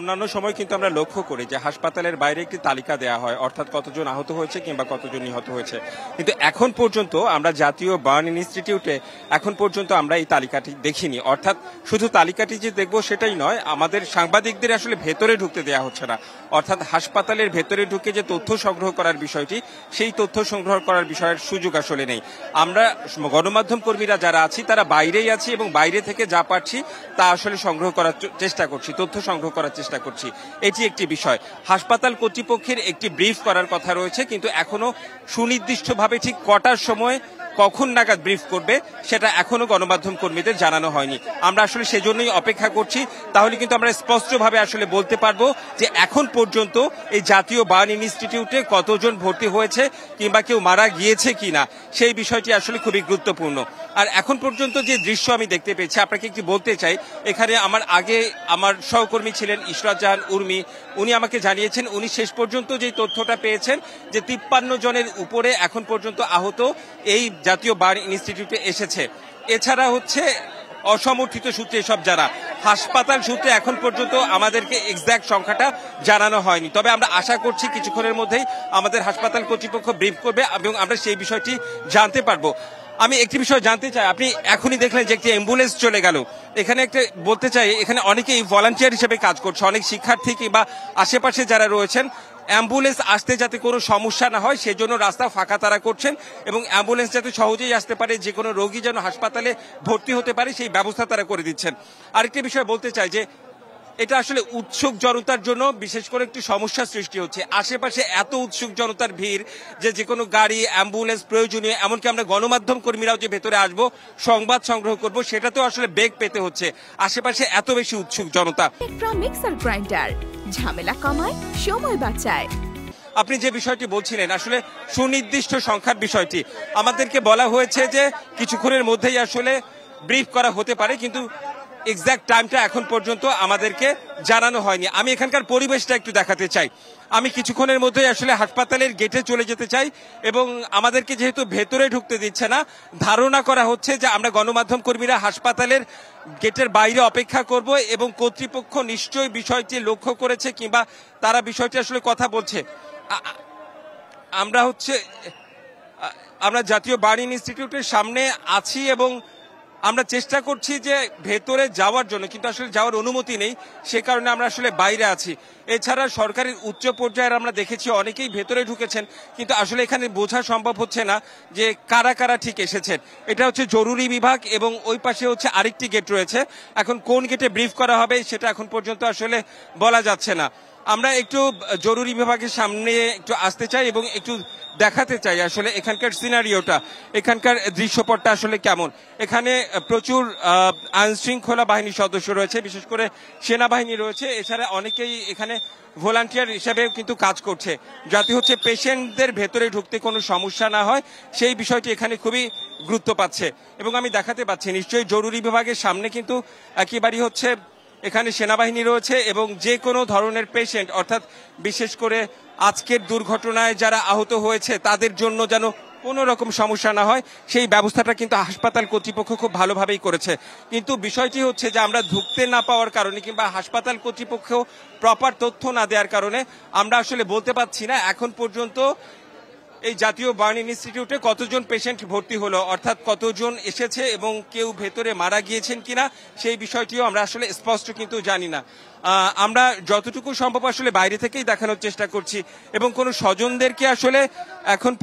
অন্যান্য সময় কিন্তু আমরা লক্ষ্য করি যে হাসপাতালের বাইরে একটি তালিকা দেওয়া হয়, অর্থাৎ কতজন আহত হয়েছে কিংবা কতজন নিহত হয়েছে, কিন্তু এখন পর্যন্ত আমরা জাতীয় বার্ন ইনস্টিটিউটে এখন পর্যন্ত আমরা এই তালিকাটি দেখিনি। অর্থাৎ শুধু তালিকাটি যে দেখব সেটাই নয়, আমাদের সাংবাদিকদের আসলে ভেতরে ঢুকতে দেওয়া হচ্ছে না। অর্থাৎ হাসপাতালের ভেতরে ঢুকে যে তথ্য সংগ্রহ করার বিষয়টি, সেই তথ্য সংগ্রহ করার বিষয়ের সুযোগ আসলে নেই। আমরা গণমাধ্যম কর্মীরা যারা আছি তারা বাইরেই আছি এবং বাইরে থেকে যা পাচ্ছি তা আসলে সংগ্রহ করার চেষ্টা করছি, তথ্য সংগ্রহ করার চেষ্টা করছি। এটি একটি বিষয়। হাসপাতাল কর্তৃপক্ষের একটি ব্রিফ করার কথা রয়েছে, কিন্তু এখনো সুনির্দিষ্টভাবে ঠিক কটার সময় কখন নাগাদ ব্রিফ করবে সেটা এখনো গণমাধ্যম কর্মীদের জানানো হয়নি। আমরা আসলে সেজন্যই অপেক্ষা করছি, তাহলে কিন্তু আমরা স্পষ্টভাবে আসলে বলতে পারবো যে এখন পর্যন্ত এই জাতীয় বার্ন ইনস্টিটিউটে কতজন ভর্তি হয়েছে কিংবা কেউ মারা গিয়েছে কিনা, সেই বিষয়টি আসলে খুবই গুরুত্বপূর্ণ। আর এখন পর্যন্ত যে দৃশ্য আমি দেখতে পেয়েছি, আপনাকে একটি বলতে চাই, এখানে আমার সহকর্মী ছিলেন ইশরাত জাহান উর্মি, উনি আমাকে জানিয়েছেন উনি শেষ পর্যন্ত যে তথ্যটা পেয়েছেন যে 53 জনের উপরে এখন পর্যন্ত আহত এই জাতীয় বার্ন ইনস্টিটিউটে এসেছে। এছাড়া হচ্ছে অসমর্থিত সূত্রে সব যারা হাসপাতাল সূত্রে এখন পর্যন্ত আমাদেরকে এক্সাক্ট সংখ্যাটা জানানো হয়নি, তবে আমরা আশা করছি কিছুক্ষণের মধ্যেই আমাদের হাসপাতাল কর্তৃপক্ষ ব্রিফ করবে এবং আমরা সেই বিষয়টি জানতে পারবো। আমি একটি বিষয় জানতে চাই, আপনি এখনই দেখলেন যে একটি অ্যাম্বুলেন্স চলে গেল, এখানে একটা বলতে চাই এখানে অনেকেই ভলান্টিয়ার হিসেবে কাজ করছে, অনেক শিক্ষার্থী কিংবা আশেপাশে যারা রয়েছেন অ্যাম্বুলেন্স আসতে যাতে কোনো সমস্যা না হয় সেজন্য রাস্তা ফাঁকা তারা করছেন এবং অ্যাম্বুলেন্স যাতে সহজেই আসতে পারে, যে কোনো রোগী যেন হাসপাতালে ভর্তি হতে পারে সেই ব্যবস্থা তারা করে দিচ্ছেন। আরেকটি বিষয় বলতে চাই যে এটা আসলে উৎসুক জনতার জন্য বিশেষ করে একটি সমস্যার সৃষ্টি হচ্ছে। আশেপাশে এত উৎসুক জনতার ভিড় যে কোনো গাড়ি অ্যাম্বুলেন্স প্রয়োজনীয়, এমনকি আমরা গণমাধ্যম কর্মীরাও যে ভেতরে আসবো সংবাদ সংগ্রহ করব সেটাতেও আসলে বেগ পেতে হচ্ছে, আশেপাশে এত বেশি উৎসুক জনতা। মিক্সার গ্রাইন্ডার ঝামেলা কমায়, সময় বাঁচায়। আপনি যে বিষয়টি বলছিলেন আসলে সুনির্দিষ্ট সংখ্যার বিষয়টি আমাদেরকে বলা হয়েছে যে কিছুক্ষণের মধ্যেই আসলে ব্রিফ করা হতে পারে, কিন্তু এক্সাক্ট টাইমটা এখন পর্যন্ত আমাদেরকে জানানো হয়নি। আমি এখানকার পরিবেশটা একটু দেখাতে চাই। আমি কিছুক্ষণের মধ্যেই আসলে হাসপাতালের গেটে চলে যেতে চাই এবং আমাদেরকে যেহেতু ভেতরে ঢুকতে দিচ্ছে না, ধারণা করা হচ্ছে যে আমরা গণমাধ্যম কর্মীরা হাসপাতালের গেটের বাইরে অপেক্ষা করব এবং কর্তৃপক্ষ নিশ্চয়ই বিষয়টি লক্ষ্য করেছে কিংবা তারা বিষয়টি আসলে কথা বলছে। আমরা জাতীয় বার্ন ইনস্টিটিউটের সামনে আছি এবং আমরা চেষ্টা করছি যে ভেতরে যাওয়ার জন্য, কিন্তু আসলে যাওয়ার অনুমতি নেই, সে কারণে আমরা আসলে বাইরে আছি। এছাড়া সরকারের উচ্চ পর্যায়ের আমরা দেখেছি অনেকেই ভেতরে ঢুকেছেন, কিন্তু আসলে এখানে বোঝা সম্ভব হচ্ছে না যে কারা কারা ঠিক এসেছেন। এটা হচ্ছে জরুরি বিভাগ এবং ওই পাশে হচ্ছে আরেকটি গেট রয়েছে, এখন কোন গেটে ব্রিফ করা হবে সেটা এখন পর্যন্ত আসলে বলা যাচ্ছে না। আমরা একটু জরুরি বিভাগের সামনে একটু আসতে চাই এবং একটু দেখাতে চাই আসলে এখানকার সিনারিওটা, এখানকার দৃশ্যপটটা আসলে কেমন। এখানে প্রচুর আইন শৃঙ্খলা বাহিনীর সদস্য রয়েছে, বিশেষ করে সেনাবাহিনী রয়েছে, এছাড়া অনেকেই এখানে ভলান্টিয়ার হিসেবে কিন্তু কাজ করছে, যাতে হচ্ছে পেশেন্টদের ভেতরে ঢুকতে কোনো সমস্যা না হয় সেই বিষয়টি এখানে খুবই গুরুত্ব পাচ্ছে। এবং আমি দেখাতে পাচ্ছি নিশ্চয়ই জরুরি বিভাগের সামনে কিন্তু একেবারেই হচ্ছে এখানে সেনাবাহিনী রয়েছে এবং যে কোনো ধরনের পেশেন্ট, অর্থাৎ বিশেষ করে আজকের দুর্ঘটনায় যারা আহত হয়েছে তাদের জন্য যেন কোনো রকম সমস্যা না হয় সেই ব্যবস্থাটা কিন্তু হাসপাতাল কর্তৃপক্ষ খুব ভালোভাবেই করেছে। কিন্তু বিষয়টি হচ্ছে যে আমরা ঢুকতে না পাওয়ার কারণে কিংবা হাসপাতাল কর্তৃপক্ষ প্রপার তথ্য না দেওয়ার কারণে আমরা আসলে বলতে পারছি না এখন পর্যন্ত এই জাতীয় বার্ন ইনস্টিটিউটে কতজন পেশেন্ট ভর্তি হলো, অর্থাৎ কতজন এসেছে এবং কেউ ভেতরে মারা গিয়েছেন কিনা সেই বিষয়টিও আমরা আসলে স্পষ্ট কিন্তু জানি না। আমরা যতটুকু সম্ভব আসলে বাইরে থেকেই দেখানোর চেষ্টা করছি এবং কোনো স্বজনদেরকে আসলে এখন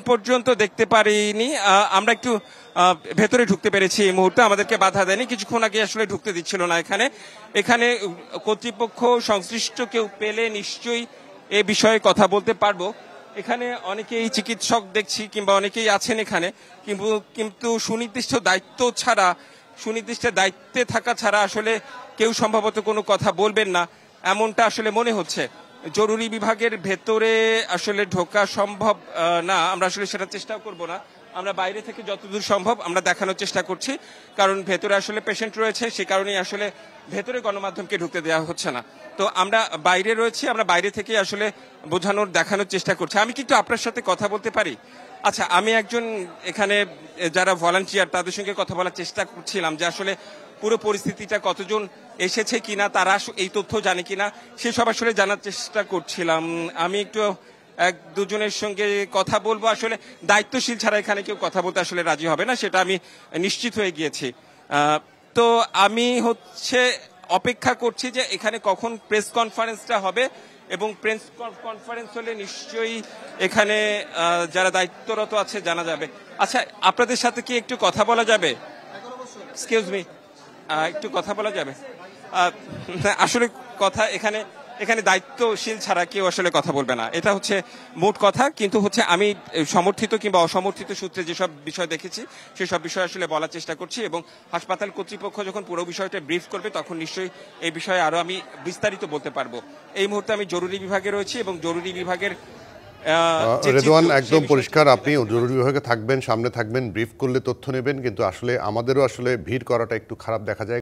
পর্যন্ত দেখতে পারিনি। আমরা একটু ভেতরে ঢুকতে পেরেছি এই মুহূর্তে, আমাদেরকে বাধা দেয়নি, কিছুক্ষণ আগে আসলে ঢুকতে দিচ্ছিল না। এখানে কর্তৃপক্ষ সংশ্লিষ্ট কেউ পেলে নিশ্চয়ই এ বিষয়ে কথা বলতে পারবো। এখানে অনেকেই চিকিৎসক দেখছি কিংবা অনেকেই আছেন এখানে, কিন্তু সুনির্দিষ্ট দায়িত্বে থাকা ছাড়া আসলে কেউ সম্ভবত কোনো কথা বলবেন না এমনটা আসলে মনে হচ্ছে। জরুরি বিভাগের ভেতরে আসলে ঢোকা সম্ভব না, আমরা আসলে সেটা চেষ্টাও করব না। আমরা বাইরে থেকে যতদূর সম্ভব আমরা দেখানোর চেষ্টা করছি, কারণ ভেতরে আসলে পেশেন্ট রয়েছে, সে কারণেই আসলে ভেতরে গণমাধ্যমকে ঢুকতে দেওয়া হচ্ছে না। তো আমরা বাইরে রয়েছি, আমরা বাইরে থেকে আসলে দেখানোর চেষ্টা করছি। আমি কিন্তু আপনার সাথে কথা বলতে পারি? আচ্ছা, আমি একজন এখানে যারা ভলান্টিয়ার তাদের সঙ্গে কথা বলার চেষ্টা করছিলাম যে আসলে পুরো পরিস্থিতিটা কতজন এসেছে কিনা, তারা এই তথ্য জানে কিনা, সেসব আসলে জানার চেষ্টা করছিলাম। আমি একটু এক দুজনের সঙ্গে কথা বলবো, আসলে দায়িত্বশীল ছাড়া এখানে কেউ কথা বলতে আসলে রাজি হবে না, সেটা আমি নিশ্চিত হয়ে গিয়েছি। তো আমি অপেক্ষা করছি যে এখানে কখন প্রেস কনফারেন্সটা হবে, এবং প্রেস কনফারেন্স হলে নিশ্চয়ই এখানে যারা দায়িত্বরত আছে জানা যাবে। আচ্ছা, আপনাদের সাথে কি একটু কথা বলা যাবে? এক্সকিউজ মি, একটু কথা বলা যাবে? আসলে কথা এখানে দায়িত্বশীল ছাড়া কেউ আসলে কথা বলবে না, এটা হচ্ছে মোট কথা। কিন্তু আমি সমর্থিত কিংবা অসমর্থিত সূত্রে যেসব বিষয় দেখেছি সেসব বিষয় আসলে বলার চেষ্টা করছি, এবং হাসপাতাল কর্তৃপক্ষ যখন পুরো বিষয়টা ব্রিফ করবে তখন নিশ্চয়ই এই বিষয়ে আরো আমি বিস্তারিত বলতে পারবো। এই মুহূর্তে আমি জরুরি বিভাগে রয়েছি, এবং জরুরি বিভাগের রেদওয়ান একদম পরিষ্কার, আপনি জরুরি বিভাগে থাকবেন, সামনে থাকবেন, ব্রিফ করলে তথ্য নেবেন, কিন্তু আসলে আমাদেরও আসলে ভিড় করাটা একটু খারাপ দেখা যায়।